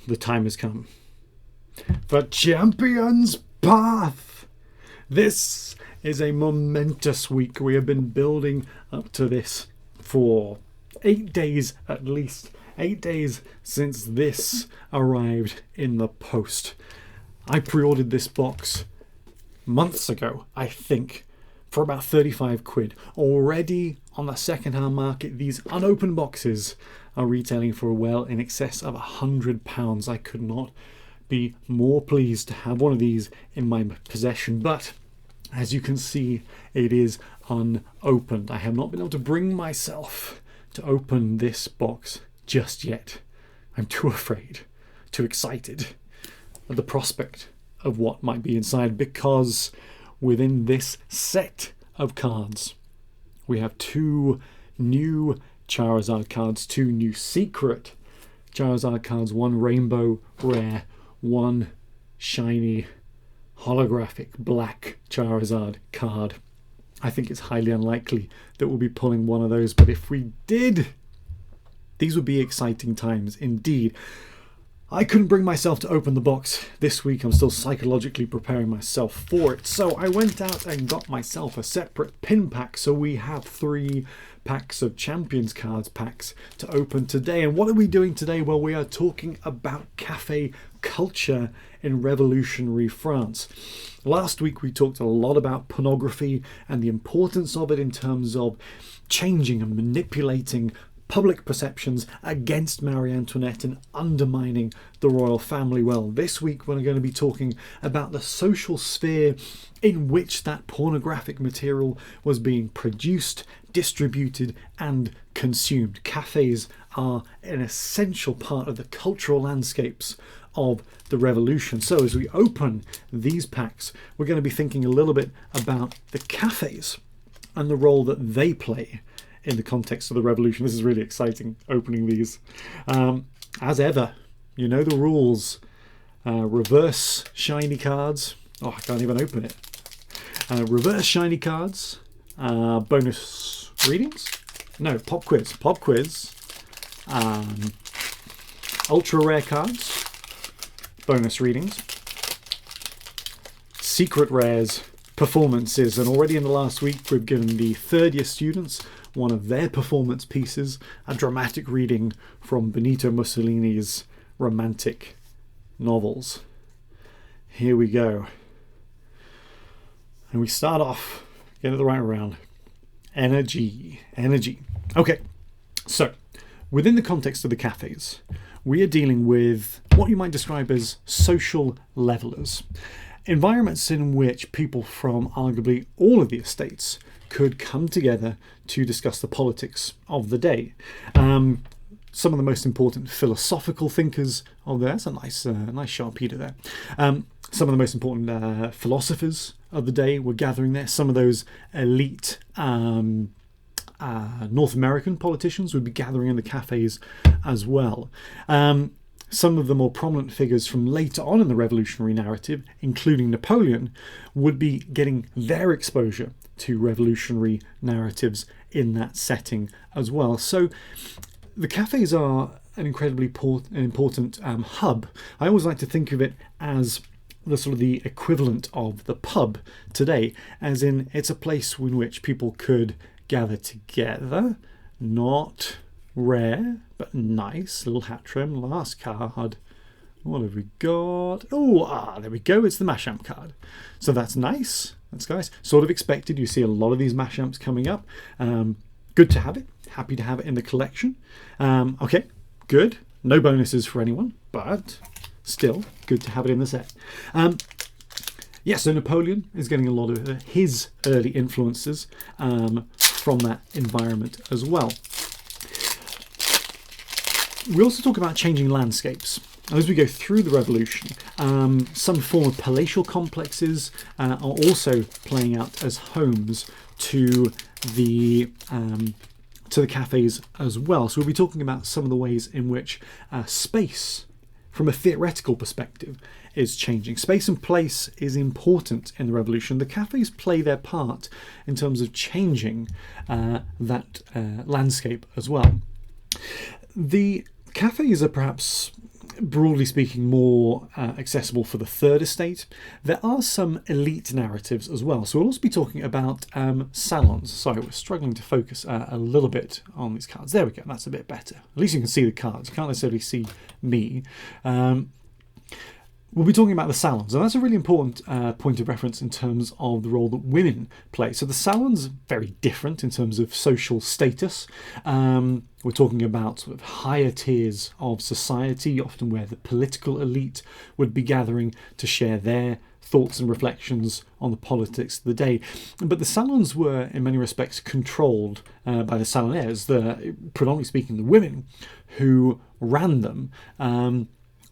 The time has come for Champions Path. This is a momentous week. We have been building up to this for 8 days at least. 8 days since this arrived in the post. I pre-ordered this box months ago, I think, for about 35 quid. Already on the second-hand market, these unopened boxes are retailing for well in excess of £100. I could not be more pleased to have one of these in my possession, but as you can see, it is unopened. I have not been able to bring myself to open this box just yet. I'm too afraid, too excited at the prospect of what might be inside, because within this set of cards we have 2 new Charizard cards, 2 new secret Charizard cards, 1 rainbow rare, 1 shiny holographic black Charizard card. I think it's highly unlikely that we'll be pulling one of those, but if we did, these would be exciting times indeed. I couldn't bring myself to open the box this week. I'm still psychologically preparing myself for it. So I went out and got myself a separate pin pack. So we have 3 packs of Champions Cards packs to open today. And what are we doing today? Well, we are talking about cafe culture in revolutionary France. Last week we talked a lot about pornography and the importance of it in terms of changing and manipulating public perceptions against Marie Antoinette and undermining the royal family. Well, this week we're going to be talking about the social sphere in which that pornographic material was being produced, distributed and consumed. Cafes are an essential part of the cultural landscapes of the revolution. So as we open these packs, we're going to be thinking a little bit about the cafes and the role that they play in the context of the revolution. This is really exciting, opening these. As ever, you know the rules. Reverse shiny cards. Oh, I can't even open it. Reverse shiny cards. Bonus readings? No, pop quiz. Pop quiz. Ultra rare cards. Bonus readings. Secret rares. Performances. And already in the last week, we've given the third year students one of their performance pieces, a dramatic reading from Benito Mussolini's romantic novels. Here we go. And we start off, get it the right round. Energy. Okay, so within the context of the cafes, we are dealing with what you might describe as social levelers. Environments in which people from arguably all of the estates could come together to discuss the politics of the day. Some of the most important philosophical thinkers of there. That's a nice Sharpedo there. Some of the most important philosophers of the day were gathering there. Some of those elite North American politicians would be gathering in the cafes as well. Some of the more prominent figures from later on in the revolutionary narrative, including Napoleon, would be getting their exposure to revolutionary narratives in that setting as well. So the cafes are an incredibly important hub. I always like to think of it as the sort of the equivalent of the pub today, as in it's a place in which people could gather together, not rare but nice. Little hat trim. Last card. What have we got? There we go. It's the Machamp card. So that's nice. That's nice. Sort of expected. You see a lot of these Machamps coming up. Good to have it. Happy to have it in the collection. Okay, good. No bonuses for anyone, but still good to have it in the set. So Napoleon is getting a lot of his early influences from that environment as well. We also talk about changing landscapes. As we go through the revolution, some form of palatial complexes are also playing out as homes to the cafes as well. So we'll be talking about some of the ways in which space, from a theoretical perspective, is changing. Space and place is important in the revolution. The cafes play their part in terms of changing that landscape as well. The cafes are perhaps broadly speaking, more accessible for the third estate. There are some elite narratives as well. So we'll also be talking about salons. Sorry, we're struggling to focus a little bit on these cards. There we go. That's a bit better. At least you can see the cards. You can't necessarily see me. We'll be talking about the salons, and that's a really important point of reference in terms of the role that women play. So the salons are very different in terms of social status. We're talking about sort of higher tiers of society, often where the political elite would be gathering to share their thoughts and reflections on the politics of the day. But the salons were, in many respects, controlled by the salonaires, predominantly speaking, the women who ran them.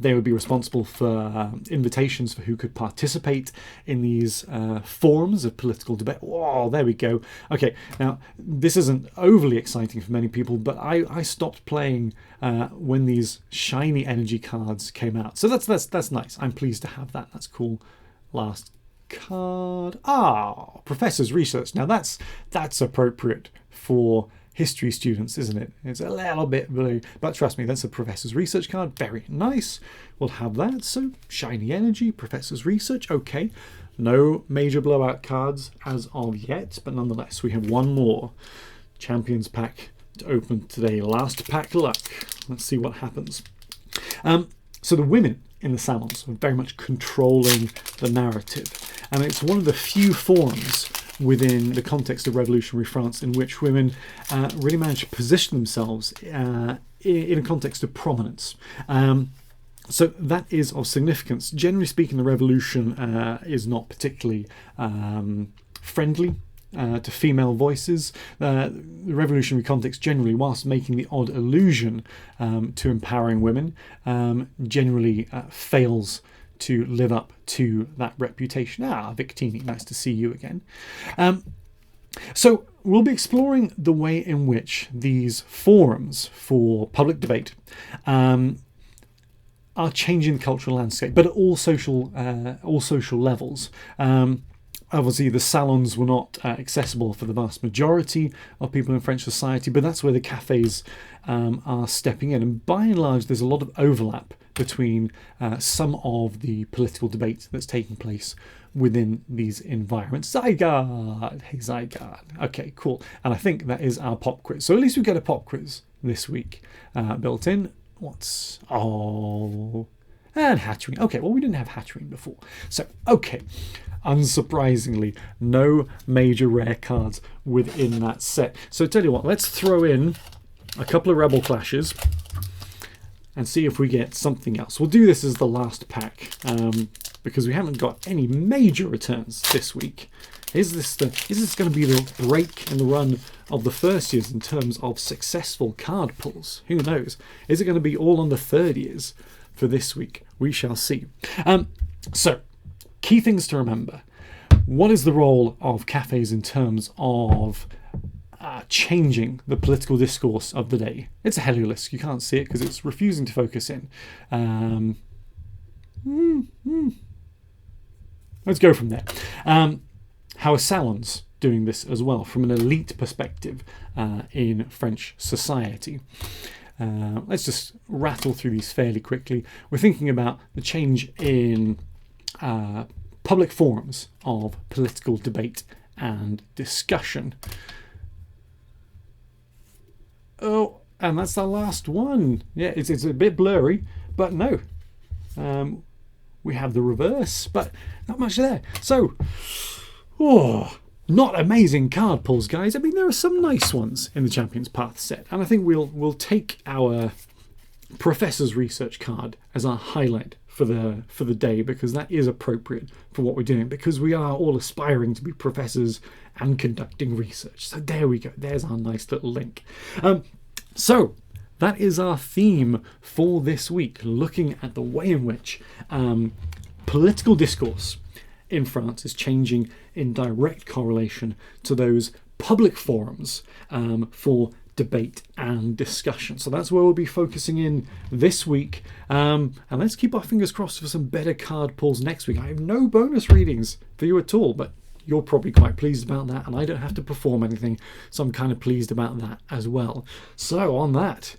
They would be responsible for invitations for who could participate in these forums of political debate. Oh, there we go. Okay, now this isn't overly exciting for many people, but I stopped playing when these shiny energy cards came out. So that's nice. I'm pleased to have that. That's cool. Last card. Professor's Research. Now that's appropriate for history students, isn't it? It's a little bit blue, but trust me, that's a Professor's Research card. Very nice. We'll have that. So shiny energy, Professor's Research. Okay, no major blowout cards as of yet, but nonetheless, we have one more Champions pack to open today. Last pack luck. Let's see what happens. So the women in the salons are very much controlling the narrative, and it's one of the few forums within the context of revolutionary France in which women really managed to position themselves in a context of prominence. So that is of significance. Generally speaking, the revolution is not particularly friendly to female voices. The revolutionary context generally, whilst making the odd allusion to empowering women, generally fails to live up to that reputation. Victini, nice to see you again. So we'll be exploring the way in which these forums for public debate are changing the cultural landscape, but at all social levels. Obviously, the salons were not accessible for the vast majority of people in French society, but that's where the cafes are stepping in. And by and large, there's a lot of overlap between some of the political debate that's taking place within these environments. Zygarde! Hey, Zygarde. Okay, cool. And I think that is our pop quiz. So at least we get a pop quiz this week built in. And Hatchering. Okay, well, we didn't have Hatchering before. So, okay. Unsurprisingly, no major rare cards within that set. So tell you what, let's throw in a couple of Rebel Clashes and see if we get something else. We'll do this as the last pack because we haven't got any major returns this week. Is this going to be the break in the run of the first years in terms of successful card pulls? Who knows? Is it going to be all on the third years for this week? We shall see. So, key things to remember. What is the role of cafes in terms of changing the political discourse of the day? It's a heliolisk. You can't see it because it's refusing to focus in. Let's go from there. How are salons doing this as well from an elite perspective in French society? Let's just rattle through these fairly quickly. We're thinking about the change in public forums of political debate and discussion. Oh, and that's the last one. Yeah, it's a bit blurry, but no. We have the reverse, but not much there. So, not amazing card pulls, guys. I mean, there are some nice ones in the Champions Path set, and I think we'll take our Professor's Research card as our highlight for the day, because that is appropriate for what we're doing, because we are all aspiring to be professors and conducting research. So there we go. There's our nice little link. So that is our theme for this week, looking at the way in which political discourse in France is changing in direct correlation to those public forums for debate and discussion. So that's where we'll be focusing in this week. And let's keep our fingers crossed for some better card pulls next week. I have no bonus readings for you at all, but you're probably quite pleased about that, and I don't have to perform anything, so I'm kind of pleased about that as well. So on that,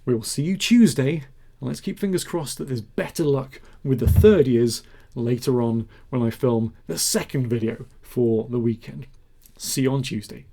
we will see you Tuesday. And let's keep fingers crossed that there's better luck with the third years later on when I film the second video for the weekend. See you on Tuesday.